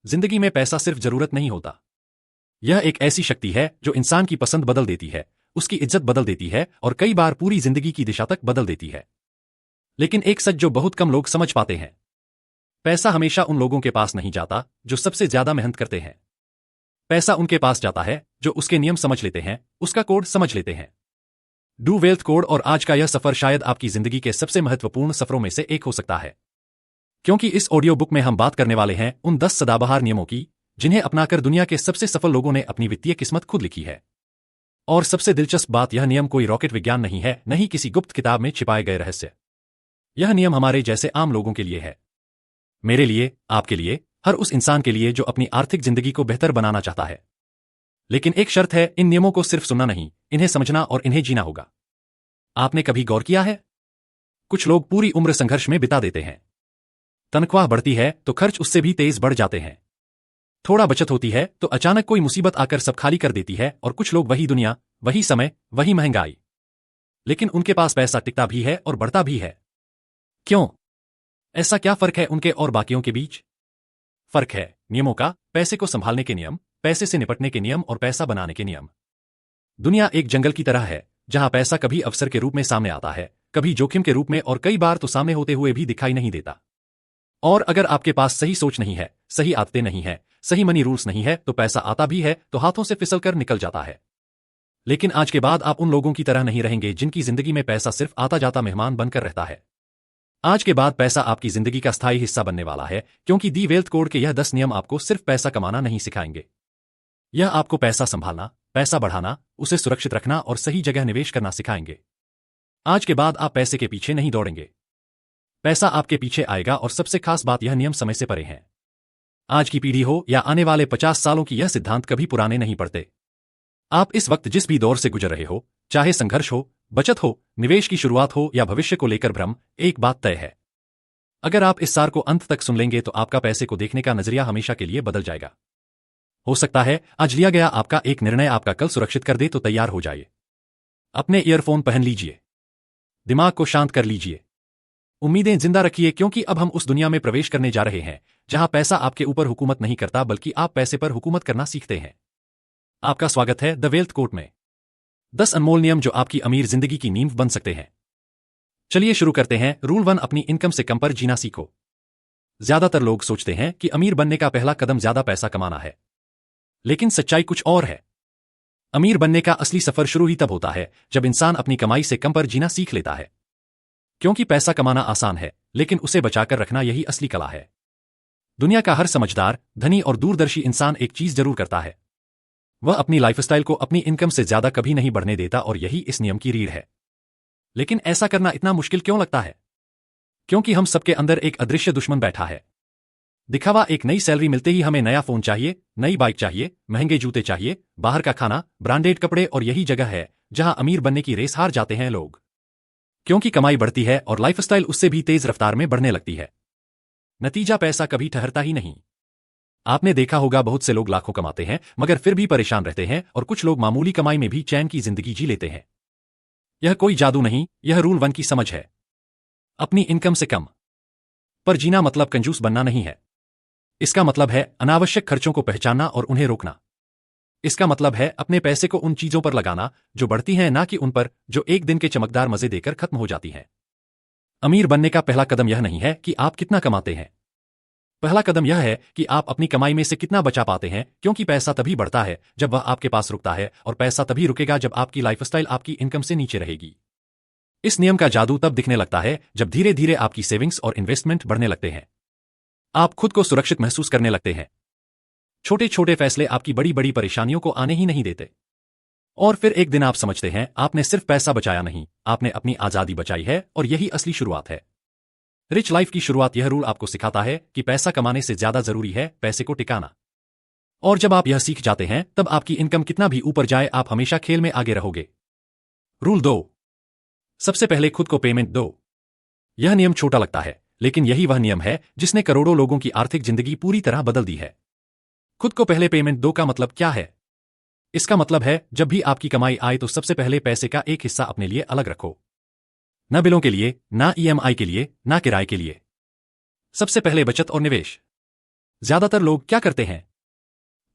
जिंदगी में पैसा सिर्फ जरूरत नहीं होता। यह एक ऐसी शक्ति है जो इंसान की पसंद बदल देती है, उसकी इज्जत बदल देती है और कई बार पूरी जिंदगी की दिशा तक बदल देती है। लेकिन एक सच जो बहुत कम लोग समझ पाते हैं, पैसा हमेशा उन लोगों के पास नहीं जाता जो सबसे ज्यादा मेहनत करते हैं। पैसा उनके पास जाता है जो उसके नियम समझ लेते हैं, उसका कोड समझ लेते हैं। Do wealth code. और आज का यह सफर शायद आपकी जिंदगी के सबसे महत्वपूर्ण सफरों में से एक हो सकता है, क्योंकि इस ऑडियो बुक में हम बात करने वाले हैं उन 10 सदाबहार नियमों की जिन्हें अपनाकर दुनिया के सबसे सफल लोगों ने अपनी वित्तीय किस्मत खुद लिखी है। और सबसे दिलचस्प बात, यह नियम कोई रॉकेट विज्ञान नहीं है, नहीं किसी गुप्त किताब में छिपाए गए रहस्य। यह नियम हमारे जैसे आम लोगों के लिए है, मेरे लिए, आपके लिए, हर उस इंसान के लिए जो अपनी आर्थिक जिंदगी को बेहतर बनाना चाहता है। लेकिन एक शर्त है, इन नियमों को सिर्फ सुनना नहीं, इन्हें समझना और इन्हें जीना होगा। आपने कभी गौर किया है, कुछ लोग पूरी उम्र संघर्ष में बिता देते हैं। तनख्वाह बढ़ती है तो खर्च उससे भी तेज बढ़ जाते हैं। थोड़ा बचत होती है तो अचानक कोई मुसीबत आकर सब खाली कर देती है। और कुछ लोग वही दुनिया, वही समय, वही महंगाई, लेकिन उनके पास पैसा टिकता भी है और बढ़ता भी है। क्यों? ऐसा क्या फर्क है उनके और बाकियों के बीच? फर्क है नियमों का, पैसे को संभालने के नियम, पैसे से निपटने के नियम और पैसा बनाने के नियम। दुनिया एक जंगल की तरह है जहां पैसा कभी अवसर के रूप में सामने आता है, कभी जोखिम के रूप में और कई बार तो सामने होते हुए भी दिखाई नहीं देता। और अगर आपके पास सही सोच नहीं है, सही आदतें नहीं है, सही मनी रूल्स नहीं है तो पैसा आता भी है तो हाथों से फिसलकर निकल जाता है। लेकिन आज के बाद आप उन लोगों की तरह नहीं रहेंगे जिनकी जिंदगी में पैसा सिर्फ आता जाता मेहमान बनकर रहता है। आज के बाद पैसा आपकी जिंदगी का स्थायी हिस्सा बनने वाला है, क्योंकि दी वेल्थ कोड के यह 10 नियम आपको सिर्फ पैसा कमाना नहीं सिखाएंगे। यह आपको पैसा संभालना, पैसा बढ़ाना, उसे सुरक्षित रखना और सही जगह निवेश करना सिखाएंगे। आज के बाद आप पैसे के पीछे नहीं दौड़ेंगे, पैसा आपके पीछे आएगा। और सबसे खास बात, यह नियम समय से परे हैं। आज की पीढ़ी हो या आने वाले 50 सालों की, यह सिद्धांत कभी पुराने नहीं पड़ते। आप इस वक्त जिस भी दौर से गुजर रहे हो, चाहे संघर्ष हो, बचत हो, निवेश की शुरुआत हो या भविष्य को लेकर भ्रम, एक बात तय है, अगर आप इस सार को अंत तक सुन लेंगे तो आपका पैसे को देखने का नजरिया हमेशा के लिए बदल जाएगा। हो सकता है आज लिया गया आपका एक निर्णय आपका कल सुरक्षित कर दे, तो तैयार हो जाइए। अपने ईयरफोन पहन लीजिए, दिमाग को शांत कर लीजिए, उम्मीदें जिंदा रखिए, क्योंकि अब हम उस दुनिया में प्रवेश करने जा रहे हैं जहां पैसा आपके ऊपर हुकूमत नहीं करता, बल्कि आप पैसे पर हुकूमत करना सीखते हैं। आपका स्वागत है द वेल्थ कोड में। 10 अनमोल नियम जो आपकी अमीर जिंदगी की नींव बन सकते हैं। चलिए शुरू करते हैं। रूल 1, अपनी इनकम से कम पर जीना सीखो। ज्यादातर लोग सोचते हैं कि अमीर बनने का पहला कदम ज्यादा पैसा कमाना है, लेकिन सच्चाई कुछ और है। अमीर बनने का असली सफर शुरू ही तब होता है जब इंसान अपनी कमाई से कम पर जीना सीख लेता है, क्योंकि पैसा कमाना आसान है, लेकिन उसे बचाकर रखना यही असली कला है। दुनिया का हर समझदार, धनी और दूरदर्शी इंसान एक चीज जरूर करता है, वह अपनी लाइफस्टाइल को अपनी इनकम से ज्यादा कभी नहीं बढ़ने देता, और यही इस नियम की रीढ़ है। लेकिन ऐसा करना इतना मुश्किल क्यों लगता है? क्योंकि हम सबके अंदर एक अदृश्य दुश्मन बैठा है, दिखावा। एक नई सैलरी मिलते ही हमें नया फोन चाहिए, नई बाइक चाहिए, महंगे जूते चाहिए, बाहर का खाना, ब्रांडेड कपड़े। और यही जगह है जहां अमीर बनने की रेस हार जाते हैं लोग, क्योंकि कमाई बढ़ती है और लाइफस्टाइल उससे भी तेज रफ्तार में बढ़ने लगती है। नतीजा, पैसा कभी ठहरता ही नहीं। आपने देखा होगा बहुत से लोग लाखों कमाते हैं मगर फिर भी परेशान रहते हैं, और कुछ लोग मामूली कमाई में भी चैन की जिंदगी जी लेते हैं। यह कोई जादू नहीं, यह रूल 1 की समझ है। अपनी इनकम से कम पर जीना मतलब कंजूस बनना नहीं है। इसका मतलब है अनावश्यक खर्चों को पहचानना और उन्हें रोकना। इसका मतलब है अपने पैसे को उन चीजों पर लगाना जो बढ़ती हैं, ना कि उन पर जो एक दिन के चमकदार मजे देकर खत्म हो जाती हैं। अमीर बनने का पहला कदम यह नहीं है कि आप कितना कमाते हैं, पहला कदम यह है कि आप अपनी कमाई में से कितना बचा पाते हैं, क्योंकि पैसा तभी बढ़ता है जब वह आपके पास रुकता है, और पैसा तभी रुकेगा जब आपकी लाइफस्टाइल आपकी इनकम से नीचे रहेगी। इस नियम का जादू तब दिखने लगता है जब धीरे धीरे आपकी सेविंग्स और इन्वेस्टमेंट बढ़ने लगते हैं। आप खुद को सुरक्षित महसूस करने लगते हैं। छोटे छोटे फैसले आपकी बड़ी बड़ी परेशानियों को आने ही नहीं देते। और फिर एक दिन आप समझते हैं आपने सिर्फ पैसा बचाया नहीं, आपने अपनी आजादी बचाई है, और यही असली शुरुआत है। रिच लाइफ की शुरुआत। यह रूल आपको सिखाता है कि पैसा कमाने से ज्यादा जरूरी है पैसे को टिकाना। और जब आप यह सीख जाते हैं तब आपकी इनकम कितना भी ऊपर जाए, आप हमेशा खेल में आगे रहोगे। रूल 2, सबसे पहले खुद को पेमेंट दो। यह नियम छोटा लगता है, लेकिन यही वह नियम है जिसने करोड़ों लोगों की आर्थिक जिंदगी पूरी तरह बदल दी है। खुद को पहले पेमेंट दो का मतलब क्या है? इसका मतलब है जब भी आपकी कमाई आए तो सबसे पहले पैसे का एक हिस्सा अपने लिए अलग रखो। न बिलों के लिए, ना ईएमआई के लिए, ना किराए के लिए। सबसे पहले बचत और निवेश। ज्यादातर लोग क्या करते हैं?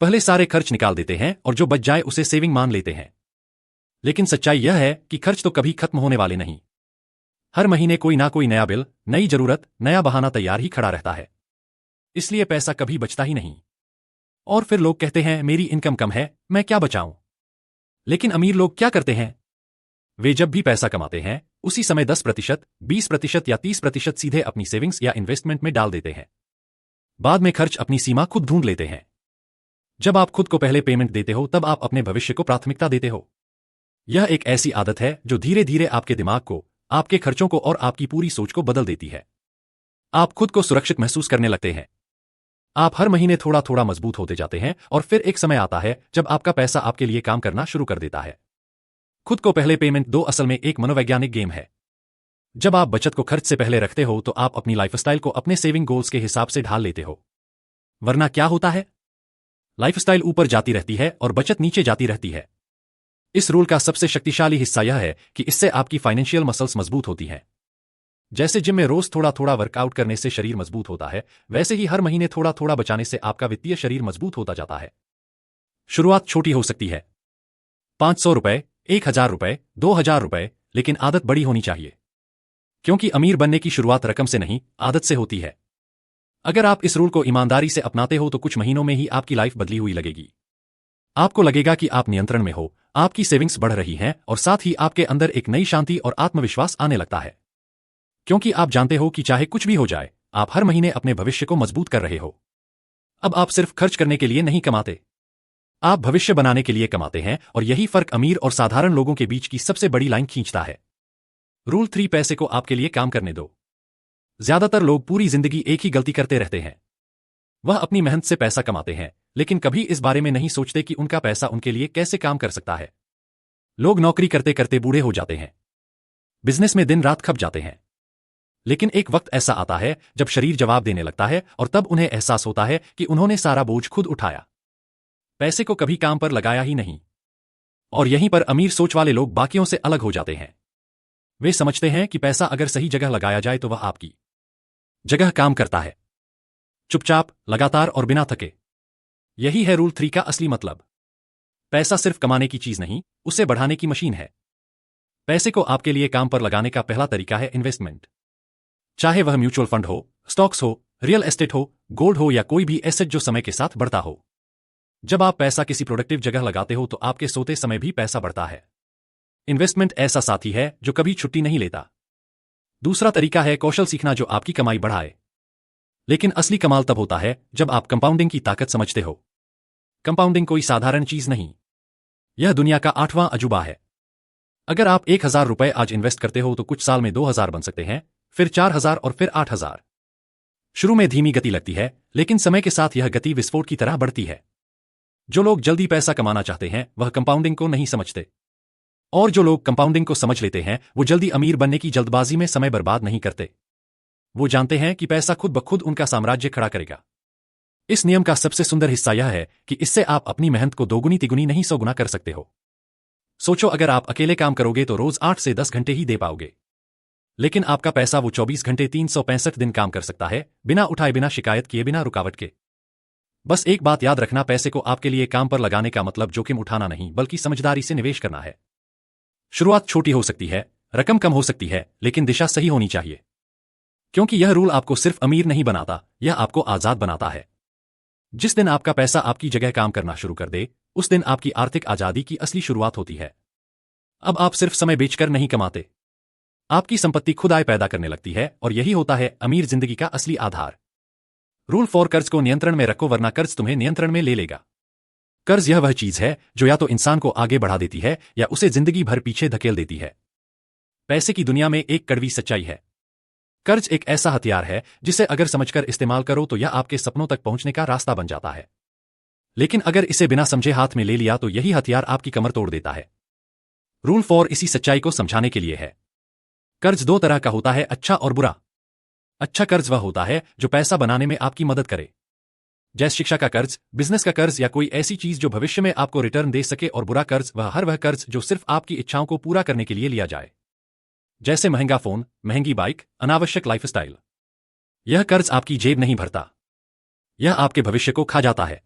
पहले सारे खर्च निकाल देते हैं और जो बच जाए उसे सेविंग मान लेते हैं। लेकिन सच्चाई यह है कि खर्च तो कभी खत्म होने वाले नहीं। हर महीने कोई ना कोई नया बिल, नई जरूरत, नया बहाना तैयार ही खड़ा रहता है। इसलिए पैसा कभी बचता ही नहीं। और फिर लोग कहते हैं मेरी इनकम कम है, मैं क्या बचाऊं? लेकिन अमीर लोग क्या करते हैं? वे जब भी पैसा कमाते हैं उसी समय 10%, 20% या 30% सीधे अपनी सेविंग्स या इन्वेस्टमेंट में डाल देते हैं। बाद में खर्च अपनी सीमा खुद ढूंढ लेते हैं। जब आप खुद को पहले पेमेंट देते हो तब आप अपने भविष्य को प्राथमिकता देते हो। यह एक ऐसी आदत है जो धीरे धीरे आपके दिमाग को, आपके खर्चों को और आपकी पूरी सोच को बदल देती है। आप खुद को सुरक्षित महसूस करने लगते हैं। आप हर महीने थोड़ा थोड़ा मजबूत होते जाते हैं और फिर एक समय आता है जब आपका पैसा आपके लिए काम करना शुरू कर देता है। खुद को पहले पेमेंट दो असल में एक मनोवैज्ञानिक गेम है। जब आप बचत को खर्च से पहले रखते हो तो आप अपनी लाइफस्टाइल को अपने सेविंग गोल्स के हिसाब से ढाल लेते हो। वरना क्या होता है? लाइफस्टाइल ऊपर जाती रहती है और बचत नीचे जाती रहती है। इस रूल का सबसे शक्तिशाली हिस्सा यह है कि इससे आपकी फाइनेंशियल मसल्स मजबूत होती हैं। जैसे जिम में रोज थोड़ा थोड़ा वर्कआउट करने से शरीर मजबूत होता है, वैसे ही हर महीने थोड़ा थोड़ा बचाने से आपका वित्तीय शरीर मजबूत होता जाता है। शुरुआत छोटी हो सकती है, 500 रुपए, 1000 रुपए, 2000 रुपए, लेकिन आदत बड़ी होनी चाहिए। क्योंकि अमीर बनने की शुरुआत रकम से नहीं, आदत से होती है। अगर आप इस रूल को ईमानदारी से अपनाते हो तो कुछ महीनों में ही आपकी लाइफ बदली हुई लगेगी। आपको लगेगा कि आप नियंत्रण में हो, आपकी सेविंग्स बढ़ रही हैं और साथ ही आपके अंदर एक नई शांति और आत्मविश्वास आने लगता है। क्योंकि आप जानते हो कि चाहे कुछ भी हो जाए, आप हर महीने अपने भविष्य को मजबूत कर रहे हो। अब आप सिर्फ खर्च करने के लिए नहीं कमाते, आप भविष्य बनाने के लिए कमाते हैं और यही फर्क अमीर और साधारण लोगों के बीच की सबसे बड़ी लाइन खींचता है। रूल 3, पैसे को आपके लिए काम करने दो। ज्यादातर लोग पूरी जिंदगी एक ही गलती करते रहते हैं। वह अपनी मेहनत से पैसा कमाते हैं, लेकिन कभी इस बारे में नहीं सोचते कि उनका पैसा उनके लिए कैसे काम कर सकता है। लोग नौकरी करते करते बूढ़े हो जाते हैं, बिजनेस में दिन रात खप जाते हैं। लेकिन एक वक्त ऐसा आता है जब शरीर जवाब देने लगता है और तब उन्हें एहसास होता है कि उन्होंने सारा बोझ खुद उठाया, पैसे को कभी काम पर लगाया ही नहीं। और यहीं पर अमीर सोच वाले लोग बाकियों से अलग हो जाते हैं। वे समझते हैं कि पैसा अगर सही जगह लगाया जाए तो वह आपकी जगह काम करता है, चुपचाप, लगातार और बिना थके। यही है रूल 3 का असली मतलब। पैसा सिर्फ कमाने की चीज नहीं, उसे बढ़ाने की मशीन है। पैसे को आपके लिए काम पर लगाने का पहला तरीका है इन्वेस्टमेंट। चाहे वह म्यूचुअल फंड हो, स्टॉक्स हो, रियल एस्टेट हो, गोल्ड हो या कोई भी एसेट जो समय के साथ बढ़ता हो। जब आप पैसा किसी प्रोडक्टिव जगह लगाते हो तो आपके सोते समय भी पैसा बढ़ता है। इन्वेस्टमेंट ऐसा साथी है जो कभी छुट्टी नहीं लेता। दूसरा तरीका है कौशल सीखना जो आपकी कमाई बढ़ाए। लेकिन असली कमाल तब होता है जब आप कंपाउंडिंग की ताकत समझते हो। कंपाउंडिंग कोई साधारण चीज नहीं, यह दुनिया का 8वां अजूबा है। अगर आप 1000 रुपए आज इन्वेस्ट करते हो तो कुछ साल में 2000 बन सकते हैं, फिर 4000 और फिर 8000। शुरू में धीमी गति लगती है, लेकिन समय के साथ यह गति विस्फोट की तरह बढ़ती है। जो लोग जल्दी पैसा कमाना चाहते हैं वह कंपाउंडिंग को नहीं समझते, और जो लोग कंपाउंडिंग को समझ लेते हैं वो जल्दी अमीर बनने की जल्दबाजी में समय बर्बाद नहीं करते। वो जानते हैं कि पैसा खुद ब खुद उनका साम्राज्य खड़ा करेगा। इस नियम का सबसे सुंदर हिस्सा यह है कि इससे आप अपनी मेहनत को दोगुनी तिगुनी नहीं 100 गुना कर सकते हो। सोचो, अगर आप अकेले काम करोगे तो रोज 8 से 10 घंटे ही दे पाओगे। लेकिन आपका पैसा वो 24 घंटे 365 दिन काम कर सकता है, बिना उठाए, बिना शिकायत किए, बिना रुकावट के। बस एक बात याद रखना, पैसे को आपके लिए काम पर लगाने का मतलब जोखिम उठाना नहीं बल्कि समझदारी से निवेश करना है। शुरुआत छोटी हो सकती है, रकम कम हो सकती है, लेकिन दिशा सही होनी चाहिए। क्योंकि यह रूल आपको सिर्फ अमीर नहीं बनाता, यह आपको आजाद बनाता है। जिस दिन आपका पैसा आपकी जगह काम करना शुरू कर दे, उस दिन आपकी आर्थिक आजादी की असली शुरुआत होती है। अब आप सिर्फ समय बेचकर नहीं कमाते, आपकी संपत्ति खुद आय पैदा करने लगती है और यही होता है अमीर जिंदगी का असली आधार। रूल 4, कर्ज को नियंत्रण में रखो वरना कर्ज तुम्हें नियंत्रण में ले लेगा। कर्ज यह वह चीज है जो या तो इंसान को आगे बढ़ा देती है या उसे जिंदगी भर पीछे धकेल देती है। पैसे की दुनिया में एक कड़वी सच्चाई है, कर्ज एक ऐसा हथियार है जिसे अगर समझकर इस्तेमाल करो तो यह आपके सपनों तक पहुंचने का रास्ता बन जाता है। लेकिन अगर इसे बिना समझे हाथ में ले लिया तो यही हथियार आपकी कमर तोड़ देता है। रूल 4 इसी सच्चाई को समझाने के लिए है। कर्ज 2 तरह का होता है, अच्छा और बुरा। अच्छा कर्ज वह होता है जो पैसा बनाने में आपकी मदद करे, जैसे शिक्षा का कर्ज, बिजनेस का कर्ज या कोई ऐसी चीज जो भविष्य में आपको रिटर्न दे सके। और बुरा कर्ज वह कर्ज जो सिर्फ आपकी इच्छाओं को पूरा करने के लिए लिया जाए, जैसे महंगा फोन, महंगी बाइक, अनावश्यक लाइफस्टाइल। यह कर्ज आपकी जेब नहीं भरता, यह आपके भविष्य को खा जाता है।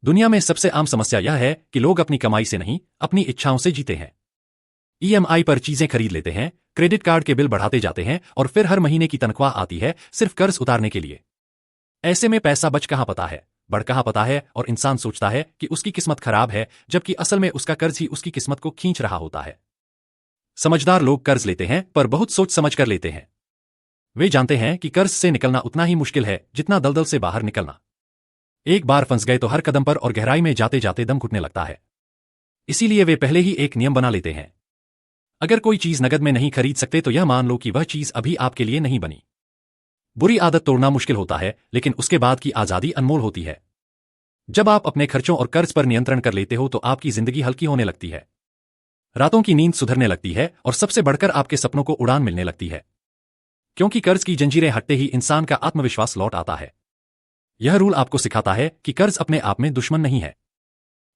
दुनिया में सबसे आम समस्या यह है कि लोग अपनी कमाई से नहीं, अपनी इच्छाओं से जीते हैं। ईएमआई पर चीजें खरीद लेते हैं, क्रेडिट कार्ड के बिल बढ़ाते जाते हैं और फिर हर महीने की तनख्वाह आती है सिर्फ कर्ज उतारने के लिए। ऐसे में पैसा बच कहां पता है, बढ़ कहां पता है और इंसान सोचता है कि उसकी किस्मत खराब है, जबकि असल में उसका कर्ज ही उसकी किस्मत को खींच रहा होता है। समझदार लोग कर्ज लेते हैं पर बहुत सोच समझ कर लेते हैं। वे जानते हैं कि कर्ज से निकलना उतना ही मुश्किल है जितना दलदल से बाहर निकलना। एक बार फंस गए तो हर कदम पर और गहराई में जाते जाते दम घुटने लगता है। इसीलिए वे पहले ही एक नियम बना लेते हैं। अगर कोई चीज नगद में नहीं खरीद सकते तो यह मान लो कि वह चीज अभी आपके लिए नहीं बनी। बुरी आदत तोड़ना मुश्किल होता है, लेकिन उसके बाद की आजादी अनमोल होती है। जब आप अपने खर्चों और कर्ज पर नियंत्रण कर लेते हो तो आपकी जिंदगी हल्की होने लगती है। रातों की नींद सुधरने लगती है और सबसे बढ़कर आपके सपनों को उड़ान मिलने लगती है। क्योंकि कर्ज की जंजीरें हटते ही इंसान का आत्मविश्वास लौट आता है। यह रूल आपको सिखाता है कि कर्ज अपने आप में दुश्मन नहीं है।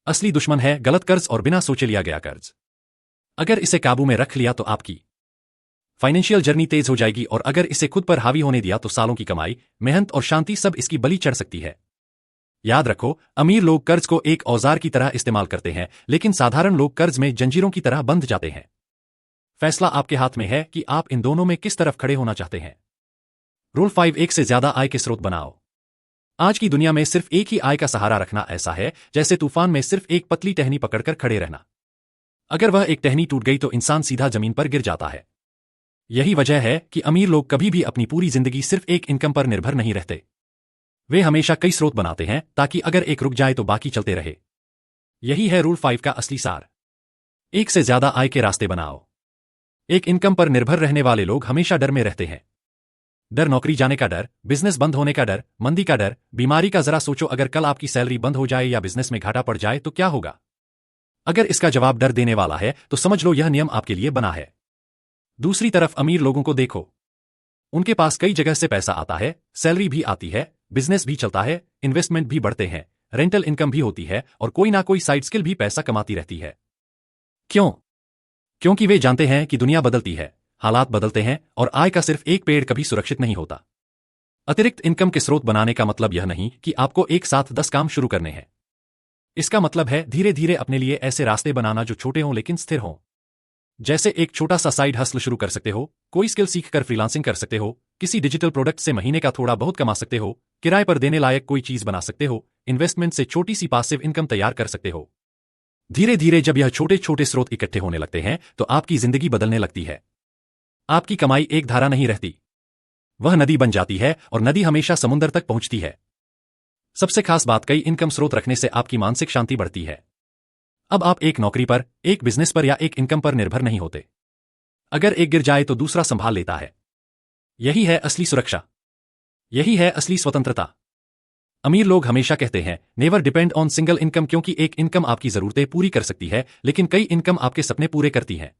असली दुश्मन है गलत कर्ज और बिना सोचे लिया गया कर्ज। अगर इसे काबू में रख लिया तो आपकी फाइनेंशियल जर्नी तेज हो जाएगी, और अगर इसे खुद पर हावी होने दिया तो सालों की कमाई, मेहनत और शांति सब इसकी बलि चढ़ सकती है। याद रखो, अमीर लोग कर्ज को एक औजार की तरह इस्तेमाल करते हैं, लेकिन साधारण लोग कर्ज में जंजीरों की तरह बंध जाते हैं। फैसला आपके हाथ में है कि आप इन दोनों में किस तरफ खड़े होना चाहते हैं। रूल 5, एक से ज्यादा आय के स्रोत बनाओ। आज की दुनिया में सिर्फ एक ही आय का सहारा रखना ऐसा है जैसे तूफान में सिर्फ एक पतली टहनी पकड़कर खड़े रहना। अगर वह एक टहनी टूट गई तो इंसान सीधा जमीन पर गिर जाता है। यही वजह है कि अमीर लोग कभी भी अपनी पूरी जिंदगी सिर्फ एक इनकम पर निर्भर नहीं रहते। वे हमेशा कई स्रोत बनाते हैं ताकि अगर एक रुक जाए तो बाकी चलते रहे। यही है रूल 5 का असली सार। एक से ज्यादा आय के रास्ते बनाओ। एक इनकम पर निर्भर रहने वाले लोग हमेशा डर में रहते हैं। डर नौकरी जाने का डर, बिजनेस बंद होने का डर, मंदी का डर, बीमारी का। जरा सोचो, अगर कल आपकी सैलरी बंद हो जाए या बिजनेस में घाटा पड़ जाए तो क्या होगा? अगर इसका जवाब डर देने वाला है तो समझ लो यह नियम आपके लिए बना है। दूसरी तरफ अमीर लोगों को देखो। उनके पास कई जगह से पैसा आता है, सैलरी भी आती है, बिजनेस भी चलता है, इन्वेस्टमेंट भी बढ़ते हैं, रेंटल इनकम भी होती है और कोई ना कोई साइड स्किल भी पैसा कमाती रहती है। क्यों? क्योंकि वे जानते हैं कि दुनिया बदलती है, हालात बदलते हैं और आय का सिर्फ एक पेड़ कभी सुरक्षित नहीं होता। अतिरिक्त इनकम के स्रोत बनाने का मतलब यह नहीं कि आपको एक साथ 10 काम शुरू करने हैं। इसका मतलब है धीरे धीरे अपने लिए ऐसे रास्ते बनाना जो छोटे हों लेकिन स्थिर हों। जैसे एक छोटा सा साइड हसल शुरू कर सकते हो, कोई स्किल सीखकर फ्रीलांसिंग कर सकते हो, किसी डिजिटल प्रोडक्ट से महीने का थोड़ा बहुत कमा सकते हो, किराए पर देने लायक कोई चीज बना सकते हो, इन्वेस्टमेंट से छोटी सी पासिव इनकम तैयार कर सकते हो। धीरे धीरे जब यह छोटे छोटे स्रोत इकट्ठे होने लगते हैं तो आपकी जिंदगी बदलने लगती है। आपकी कमाई एक धारा नहीं रहती, वह नदी बन जाती है और नदी हमेशा समुद्र तक पहुंचती है। सबसे खास बात, कई इनकम स्रोत रखने से आपकी मानसिक शांति बढ़ती है। अब आप एक नौकरी पर, एक बिजनेस पर या एक इनकम पर निर्भर नहीं होते। अगर एक गिर जाए तो दूसरा संभाल लेता है। यही है असली सुरक्षा, यही है असली स्वतंत्रता। अमीर लोग हमेशा कहते हैं never depend on single income, क्योंकि एक इनकम आपकी जरूरतें पूरी कर सकती है लेकिन कई इनकम आपके सपने पूरे करती हैं।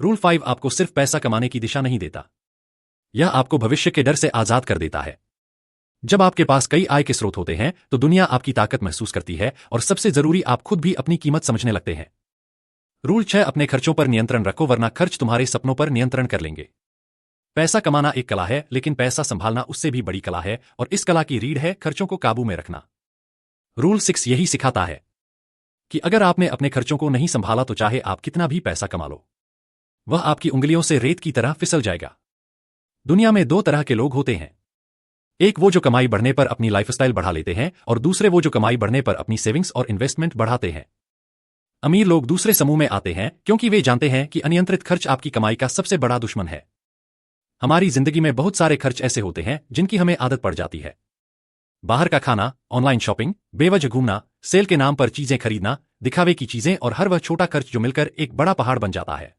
रूल 5 आपको सिर्फ पैसा कमाने की दिशा नहीं देता, यह आपको भविष्य के डर से आजाद कर देता है। जब आपके पास कई आय के स्रोत होते हैं तो दुनिया आपकी ताकत महसूस करती है और सबसे जरूरी, आप खुद भी अपनी कीमत समझने लगते हैं। रूल 6, अपने खर्चों पर नियंत्रण रखो वरना खर्च तुम्हारे सपनों पर नियंत्रण कर लेंगे। पैसा कमाना एक कला है लेकिन पैसा संभालना उससे भी बड़ी कला है, और इस कला की रीढ़ है खर्चों को काबू में रखना। रूल 6 यही सिखाता है कि अगर आपने अपने खर्चों को नहीं संभाला तो चाहे आप कितना भी पैसा कमा लो, वह आपकी उंगलियों से रेत की तरह फिसल जाएगा। दुनिया में 2 तरह के लोग होते हैं, एक वो जो कमाई बढ़ने पर अपनी लाइफस्टाइल बढ़ा लेते हैं और दूसरे वो जो कमाई बढ़ने पर अपनी सेविंग्स और इन्वेस्टमेंट बढ़ाते हैं। अमीर लोग दूसरे समूह में आते हैं क्योंकि वे जानते हैं कि अनियंत्रित खर्च आपकी कमाई का सबसे बड़ा दुश्मन है। हमारी जिंदगी में बहुत सारे खर्च ऐसे होते हैं जिनकी हमें आदत पड़ जाती है। बाहर का खाना, ऑनलाइन शॉपिंग, बेवजह घूमना, सेल के नाम पर चीजें खरीदना, दिखावे की चीजें, और हर वह छोटा खर्च जो मिलकर एक बड़ा पहाड़ बन जाता है।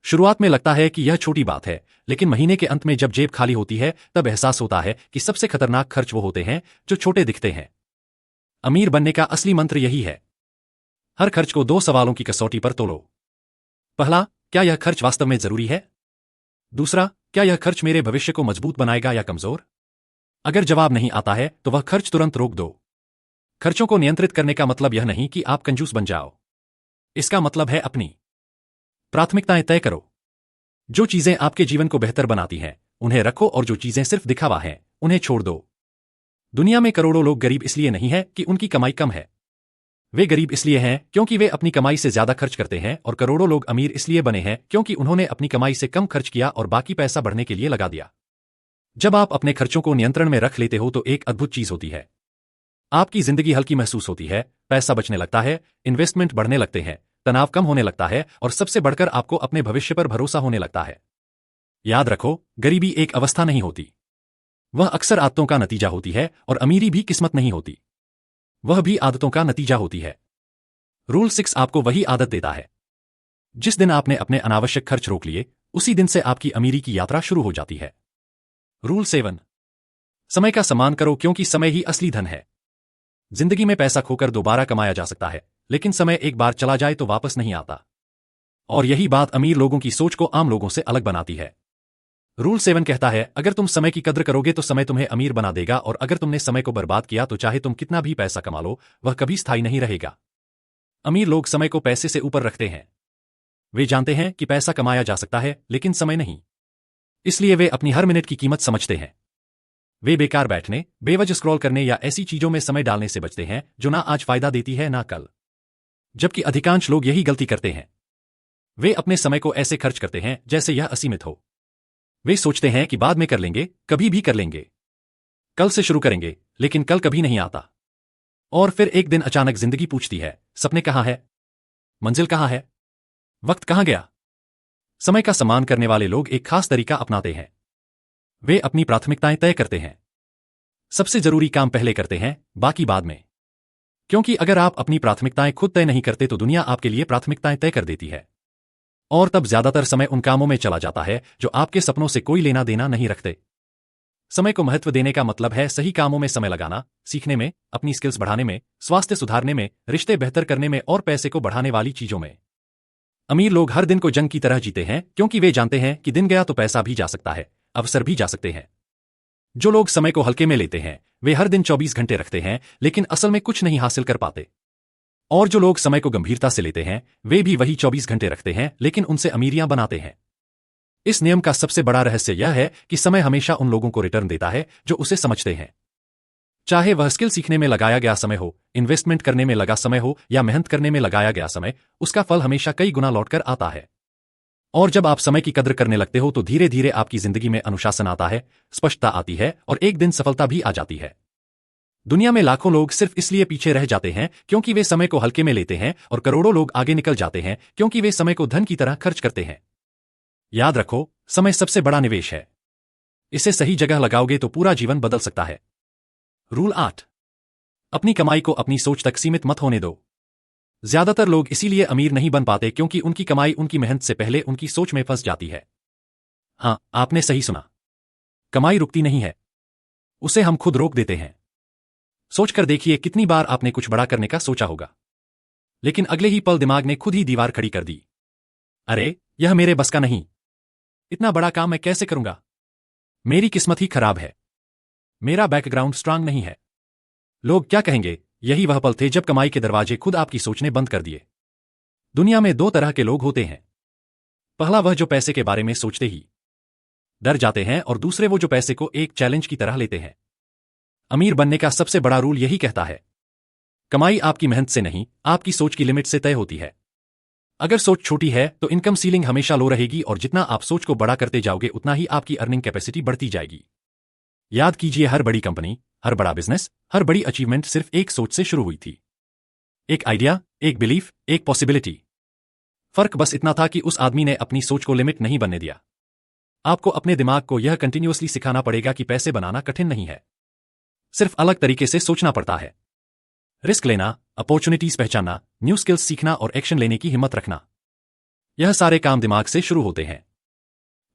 शुरुआत में लगता है कि यह छोटी बात है, लेकिन महीने के अंत में जब जेब खाली होती है तब एहसास होता है कि सबसे खतरनाक खर्च वो होते हैं जो छोटे दिखते हैं। अमीर बनने का असली मंत्र यही है, हर खर्च को 2 सवालों की कसौटी पर तोलो। पहला, क्या यह खर्च वास्तव में जरूरी है? दूसरा, क्या यह खर्च मेरे भविष्य को मजबूत बनाएगा या कमजोर? अगर जवाब नहीं आता है तो वह खर्च तुरंत रोक दो। खर्चों को नियंत्रित करने का मतलब यह नहीं कि आप कंजूस बन जाओ, इसका मतलब है अपनी प्राथमिकताएं तय करो। जो चीजें आपके जीवन को बेहतर बनाती हैं उन्हें रखो और जो चीजें सिर्फ दिखावा हैं उन्हें छोड़ दो। दुनिया में करोड़ों लोग गरीब इसलिए नहीं है कि उनकी कमाई कम है। वे गरीब इसलिए हैं क्योंकि वे अपनी कमाई से ज्यादा खर्च करते हैं, और करोड़ों लोग अमीर इसलिए बने हैं क्योंकि उन्होंने अपनी कमाई से कम खर्च किया और बाकी पैसा बढ़ने के लिए लगा दिया। जब आप अपने खर्चों को नियंत्रण में रख लेते हो तो एक अद्भुत चीज होती है। आपकी जिंदगी हल्की महसूस होती है, पैसा बचने लगता है, इन्वेस्टमेंट बढ़ने लगते हैं, तनाव कम होने लगता है, और सबसे बढ़कर आपको अपने भविष्य पर भरोसा होने लगता है। याद रखो, गरीबी एक अवस्था नहीं होती। वह अक्सर आदतों का नतीजा होती है, और अमीरी भी किस्मत नहीं होती। वह भी आदतों का नतीजा होती है। रूल 6 आपको वही आदत देता है। जिस दिन आपने अपने अनावश्यक खर्च रोक लिए, उसी दिन से आपकी अमीरी की यात्रा शुरू हो जाती है। रूल 7 समय का सम्मान करो, क्योंकि समय ही असली धन है। जिंदगी में पैसा खोकर दोबारा कमाया जा सकता है, लेकिन समय एक बार चला जाए तो वापस नहीं आता। और यही बात अमीर लोगों की सोच को आम लोगों से अलग बनाती है। रूल 7 कहता है, अगर तुम समय की कद्र करोगे तो समय तुम्हें अमीर बना देगा, और अगर तुमने समय को बर्बाद किया तो चाहे तुम कितना भी पैसा कमा लो, वह कभी स्थायी नहीं रहेगा। अमीर लोग समय को पैसे से ऊपर रखते हैं। वे जानते हैं कि पैसा कमाया जा सकता है, लेकिन समय नहीं। इसलिए वे अपनी हर मिनट की कीमत समझते हैं। वे बेकार बैठने, बेवजह स्क्रॉल करने या ऐसी चीजों में समय डालने से बचते हैं जो ना आज फायदा देती है ना कल। जबकि अधिकांश लोग यही गलती करते हैं। वे अपने समय को ऐसे खर्च करते हैं जैसे यह असीमित हो। वे सोचते हैं कि बाद में कर लेंगे, कभी भी कर लेंगे, कल से शुरू करेंगे, लेकिन कल कभी नहीं आता। और फिर एक दिन अचानक जिंदगी पूछती है, सपने कहाँ है, मंजिल कहाँ है, वक्त कहाँ गया। समय का सम्मान करने वाले लोग एक खास तरीका अपनाते हैं। वे अपनी प्राथमिकताएं तय करते हैं। सबसे जरूरी काम पहले करते हैं, बाकी बाद में। क्योंकि अगर आप अपनी प्राथमिकताएं खुद तय नहीं करते तो दुनिया आपके लिए प्राथमिकताएं तय कर देती है। और तब ज्यादातर समय उन कामों में चला जाता है जो आपके सपनों से कोई लेना देना नहीं रखते। समय को महत्व देने का मतलब है सही कामों में समय लगाना, सीखने में, अपनी स्किल्स बढ़ाने में, स्वास्थ्य सुधारने में, रिश्ते बेहतर करने में और पैसे को बढ़ाने वाली चीजों में। अमीर लोग हर दिन को जंग की तरह जीते हैं, क्योंकि वे जानते हैं कि दिन गया तो पैसा भी जा सकता है, अवसर भी जा सकते हैं। जो लोग समय को हल्के में लेते हैं, वे हर दिन 24 घंटे रखते हैं, लेकिन असल में कुछ नहीं हासिल कर पाते। और जो लोग समय को गंभीरता से लेते हैं, वे भी वही 24 घंटे रखते हैं, लेकिन उनसे अमीरियां बनाते हैं। इस नियम का सबसे बड़ा रहस्य यह है कि समय हमेशा उन लोगों को रिटर्न देता है जो उसे समझते हैं। चाहे वह स्किल सीखने में लगाया गया समय हो, इन्वेस्टमेंट करने में लगा समय हो या मेहनत करने में लगाया गया समय, उसका फल हमेशा कई गुना लौटकर आता है। और जब आप समय की कद्र करने लगते हो तो धीरे धीरे आपकी जिंदगी में अनुशासन आता है, स्पष्टता आती है, और एक दिन सफलता भी आ जाती है। दुनिया में लाखों लोग सिर्फ इसलिए पीछे रह जाते हैं क्योंकि वे समय को हल्के में लेते हैं, और करोड़ों लोग आगे निकल जाते हैं क्योंकि वे समय को धन की तरह खर्च करते हैं। याद रखो, समय सबसे बड़ा निवेश है। इसे सही जगह लगाओगे तो पूरा जीवन बदल सकता है। रूल 8 अपनी कमाई को अपनी सोच तक सीमित मत होने दो। ज्यादातर लोग इसीलिए अमीर नहीं बन पाते क्योंकि उनकी कमाई उनकी मेहनत से पहले उनकी सोच में फंस जाती है। हां, आपने सही सुना। कमाई रुकती नहीं है, उसे हम खुद रोक देते हैं। सोचकर देखिए कितनी बार आपने कुछ बड़ा करने का सोचा होगा, लेकिन अगले ही पल दिमाग ने खुद ही दीवार खड़ी कर दी। अरे, यह मेरे बस का नहीं, इतना बड़ा काम मैं कैसे करूंगा, मेरी किस्मत ही खराब है, मेरा बैकग्राउंड स्ट्रांग नहीं है, लोग क्या कहेंगे। यही वह पल थे जब कमाई के दरवाजे खुद आपकी सोचने बंद कर दिए। दुनिया में दो तरह के लोग होते हैं। पहला वह जो पैसे के बारे में सोचते ही डर जाते हैं, और दूसरे वो जो पैसे को एक चैलेंज की तरह लेते हैं। अमीर बनने का सबसे बड़ा रूल यही कहता है, कमाई आपकी मेहनत से नहीं, आपकी सोच की लिमिट से तय होती है। अगर सोच छोटी है तो इनकम सीलिंग हमेशा लो रहेगी, और जितना आप सोच को बड़ा करते जाओगे उतना ही आपकी अर्निंग कैपेसिटी बढ़ती जाएगी। याद कीजिए, हर बड़ी कंपनी, हर बड़ा बिजनेस, हर बड़ी अचीवमेंट सिर्फ एक सोच से शुरू हुई थी। एक आइडिया, एक बिलीफ, एक पॉसिबिलिटी। फर्क बस इतना था कि उस आदमी ने अपनी सोच को लिमिट नहीं बनने दिया। आपको अपने दिमाग को यह कंटिन्यूअसली सिखाना पड़ेगा कि पैसे बनाना कठिन नहीं है, सिर्फ अलग तरीके से सोचना पड़ता है। रिस्क लेना, अपॉर्चुनिटीज पहचानना, न्यू स्किल्स सीखना और एक्शन लेने की हिम्मत रखना, यह सारे काम दिमाग से शुरू होते हैं।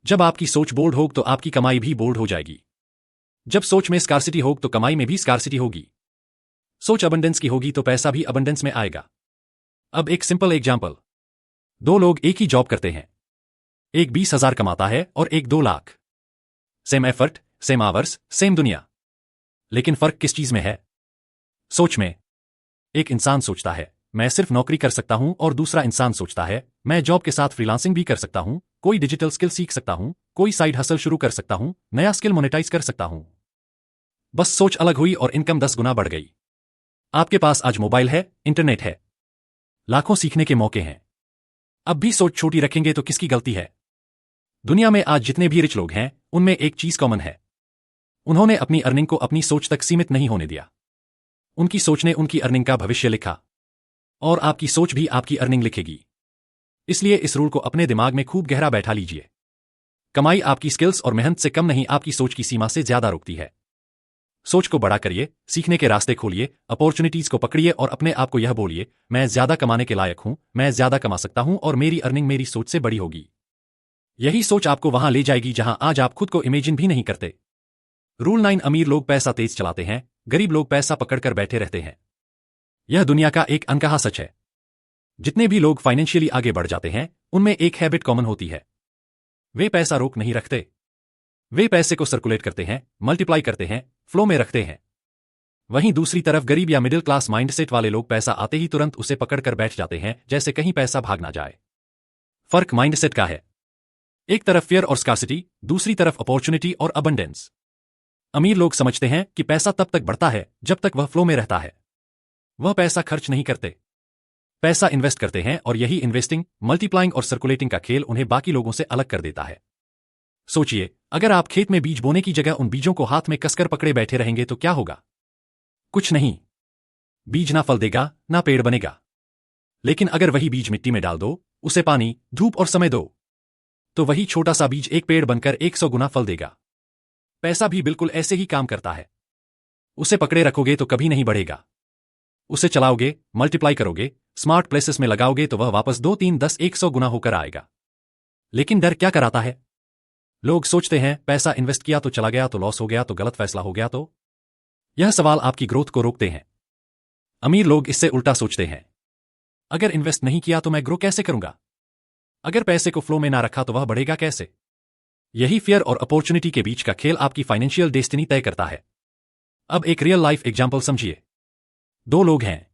जब आपकी सोच बोल्ड होगी तो आपकी कमाई भी बोल्ड हो जाएगी। जब सोच में स्कार्सिटी होगी तो कमाई में भी स्कार्सिटी होगी। सोच अबंडेंस की होगी तो पैसा भी अबंडेंस में आएगा। अब एक सिंपल एग्जांपल, दो लोग एक ही जॉब करते हैं, एक 20,000 कमाता है और एक 2 lakh. Same effort, same hours, same दुनिया, लेकिन फर्क किस चीज में है? सोच में। एक इंसान सोचता है, मैं सिर्फ नौकरी कर सकता हूं, और दूसरा इंसान सोचता है, मैं जॉब के साथ फ्रीलांसिंग भी कर सकता हूं, कोई डिजिटल स्किल सीख सकता हूं, कोई साइड हसल शुरू कर सकता हूं, नया स्किल मोनेटाइज कर सकता हूं। बस सोच अलग हुई और इनकम 10 गुना बढ़ गई। आपके पास आज मोबाइल है, इंटरनेट है, लाखों सीखने के मौके हैं। अब भी सोच छोटी रखेंगे तो किसकी गलती है? दुनिया में आज जितने भी रिच लोग हैं, उनमें एक चीज कॉमन है। उन्होंने अपनी अर्निंग को अपनी सोच तक सीमित नहीं होने दिया। उनकी सोच ने उनकी अर्निंग का भविष्य लिखा। और आपकी सोच भी आपकी अर्निंग लिखेगी। इसलिए इस रूल को अपने दिमाग में खूब गहरा बैठा लीजिए। कमाई आपकी स्किल्स और मेहनत से कम नहीं, आपकी सोच की सीमा से ज्यादा रोकती है। सोच को बड़ा करिए, सीखने के रास्ते खोलिए, अपॉर्चुनिटीज को पकड़िए और अपने आप को यह बोलिए, मैं ज्यादा कमाने के लायक हूं, मैं ज्यादा कमा सकता हूं और मेरी अर्निंग मेरी सोच से बड़ी होगी। यही सोच आपको वहां ले जाएगी जहां आज आप खुद को इमेजिन भी नहीं करते। रूल 9। अमीर लोग पैसा तेज चलाते हैं, गरीब लोग पैसा पकड़कर बैठे रहते हैं। यह दुनिया का एक अनकहा सच है। जितने भी लोग फाइनेंशियली आगे बढ़ जाते हैं, उनमें एक हैबिट कॉमन होती है। वे पैसा रोक नहीं रखते। वे पैसे को सर्कुलेट करते हैं, मल्टीप्लाई करते हैं, फ्लो में रखते हैं। वहीं दूसरी तरफ गरीब या मिडिल क्लास माइंडसेट वाले लोग पैसा आते ही तुरंत उसे पकड़कर बैठ जाते हैं, जैसे कहीं पैसा भाग ना जाए। फर्क माइंडसेट का है। एक तरफ फियर और स्कार्सिटी, दूसरी तरफ अपॉर्चुनिटी और अबंडेंस। अमीर लोग समझते हैं कि पैसा तब तक बढ़ता है जब तक वह फ्लो में रहता है। वह पैसा खर्च नहीं करते, पैसा इन्वेस्ट करते हैं और यही इन्वेस्टिंग, मल्टीप्लाइंग और सर्कुलेटिंग का खेल उन्हें बाकी लोगों से अलग कर देता है। सोचिए, अगर आप खेत में बीज बोने की जगह उन बीजों को हाथ में कसकर पकड़े बैठे रहेंगे तो क्या होगा? कुछ नहीं। बीज ना फल देगा, ना पेड़ बनेगा। लेकिन अगर वही बीज मिट्टी में डाल दो, उसे पानी, धूप और समय दो, तो वही छोटा सा बीज एक पेड़ बनकर 100 गुना फल देगा। पैसा भी बिल्कुल ऐसे ही काम करता है। उसे पकड़े रखोगे तो कभी नहीं बढ़ेगा। उसे चलाओगे, मल्टीप्लाई करोगे, स्मार्ट प्लेसेस में लगाओगे तो वह वापस 2, 3, 10, 100 गुना होकर आएगा। लेकिन डर क्या कराता है? लोग सोचते हैं पैसा इन्वेस्ट किया तो चला गया तो लॉस हो गया तो गलत फैसला हो गया तो। यह सवाल आपकी ग्रोथ को रोकते हैं। अमीर लोग इससे उल्टा सोचते हैं, अगर इन्वेस्ट नहीं किया तो मैं ग्रो कैसे करूंगा? अगर पैसे को फ्लो में ना रखा तो वह बढ़ेगा कैसे? यही फियर और अपॉर्चुनिटी के बीच का खेल आपकी फाइनेंशियल डेस्टिनी तय करता है। अब एक रियल लाइफ एग्जाम्पल समझिए। दो लोग हैं,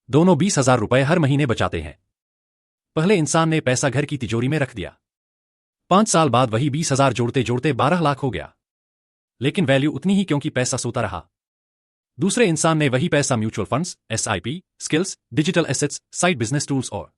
दोनों 20,000 रुपए हर महीने बचाते हैं। पहले इंसान ने पैसा घर की तिजोरी में रख दिया। 5 साल बाद वही 20,000 जोड़ते जोड़ते 12 लाख हो गया। लेकिन वैल्यू उतनी ही क्योंकि पैसा सोता रहा। दूसरे इंसान ने वही पैसा mutual funds, SIP, skills, digital assets, side business tools और